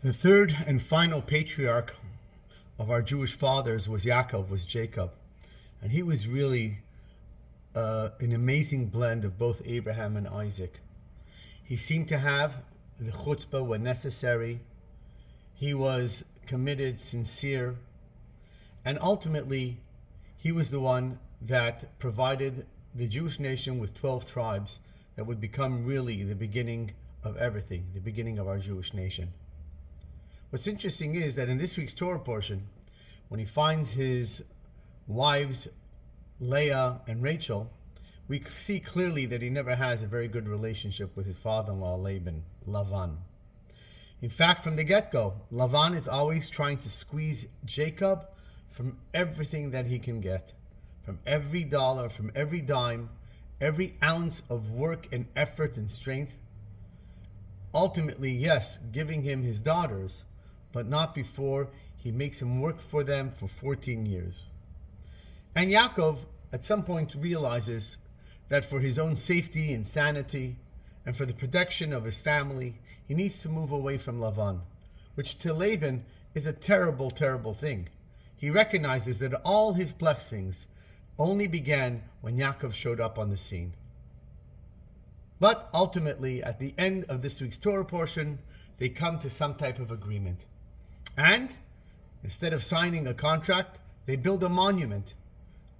The third and final patriarch of our Jewish fathers was Jacob. And he was really an amazing blend of both Abraham and Isaac. He seemed to have the chutzpah when necessary. He was committed, sincere, and ultimately he was the one that provided the Jewish nation with 12 tribes that would become really the beginning of everything, the beginning of our Jewish nation. What's interesting is that in this week's Torah portion, when he finds his wives Leah and Rachel, we see clearly that he never has a very good relationship with his father-in-law Lavan. In fact, from the get-go, Lavan is always trying to squeeze Jacob from everything that he can get, from every dollar, from every dime, every ounce of work and effort and strength. Ultimately, yes, giving him his daughters, but not before he makes him work for them for 14 years. And Yaakov, at some point, realizes that for his own safety and sanity, and for the protection of his family, he needs to move away from Lavan, which to Laban is a terrible, terrible thing. He recognizes that all his blessings only began when Yaakov showed up on the scene. But ultimately, at the end of this week's Torah portion, they come to some type of agreement. And instead of signing a contract, they build a monument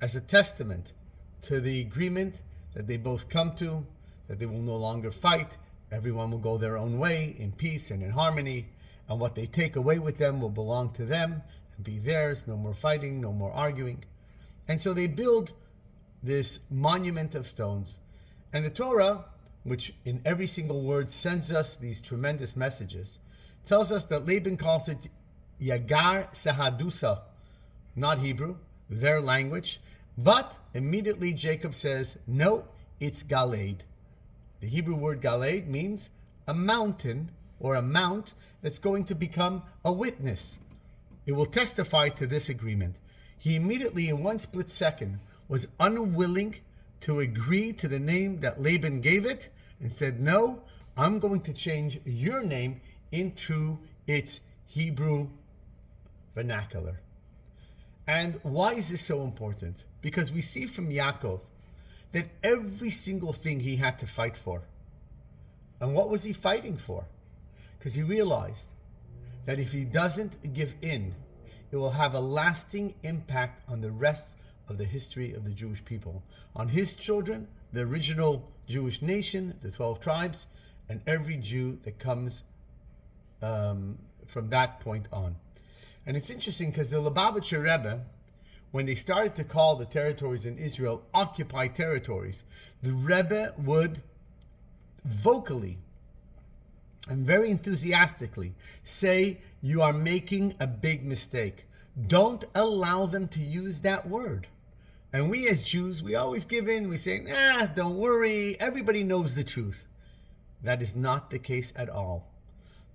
as a testament to the agreement that they both come to, that they will no longer fight, everyone will go their own way in peace and in harmony, and what they take away with them will belong to them and be theirs, no more fighting, no more arguing. And so they build this monument of stones. And the Torah, which in every single word sends us these tremendous messages, tells us that Laban calls it Yagar Sahadusa, not Hebrew, their language. But immediately Jacob says, no, it's Galed. The Hebrew word Galed means a mountain or a mount that's going to become a witness. It will testify to this agreement. He immediately, in one split second, was unwilling to agree to the name that Laban gave it and said, no, I'm going to change your name into its Hebrew vernacular. And why is this so important? Because we see from Yaakov that every single thing he had to fight for. And what was he fighting for? Because he realized that if he doesn't give in, it will have a lasting impact on the rest of the history of the Jewish people, on his children, the original Jewish nation, the 12 tribes, and every Jew that comes from that point on. And it's interesting because the Lubavitcher Rebbe, when they started to call the territories in Israel occupied territories, the Rebbe would vocally and very enthusiastically say, you are making a big mistake. Don't allow them to use that word. And we as Jews, we always give in. We say, don't worry, everybody knows the truth. That is not the case at all.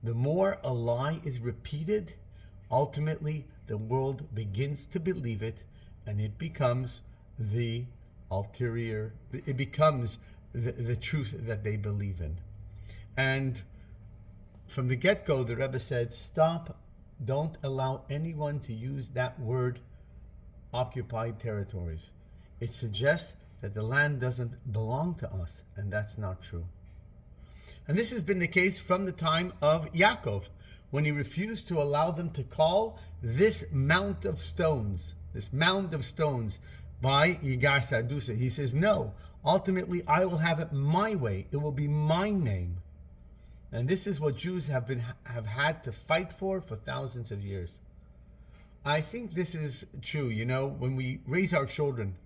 The more a lie is repeated, ultimately the world begins to believe it, and it becomes the ulterior, it becomes the truth that they believe in. And from the get-go, the Rebbe said, stop, don't allow anyone to use that word, occupied territories. It suggests that the land doesn't belong to us, and that's not true. And this has been the case from the time of Yaakov, when he refused to allow them to call this mound of stones by Yigar Sadusa. He says, no, ultimately I will have it my way. It will be my name. And this is what Jews have had to fight for thousands of years. I think this is true, when we raise our children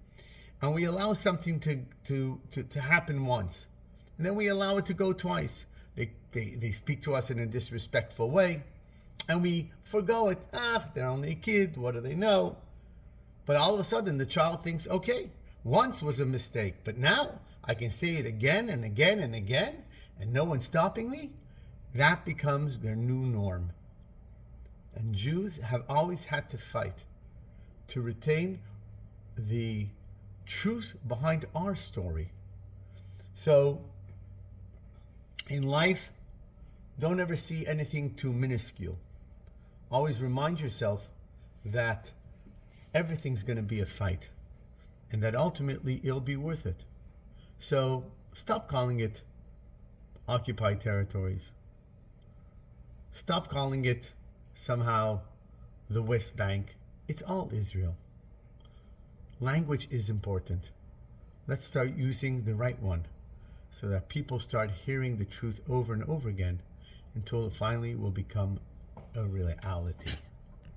and we allow something to happen once, and then we allow it to go twice. They speak to us in a disrespectful way, and we forgo it. They're only a kid, what do they know? But all of a sudden the child thinks, okay, once was a mistake, but now I can say it again and again and again, and no one's stopping me. That becomes their new norm. And Jews have always had to fight to retain the truth behind our story. So in life, Don't ever see anything too minuscule. Always remind yourself that everything's going to be a fight and that ultimately it'll be worth it. So stop calling it occupied territories. Stop calling it somehow the West Bank. It's all Israel. Language is important. Let's start using the right one so that people start hearing the truth over and over again until it finally will become a reality.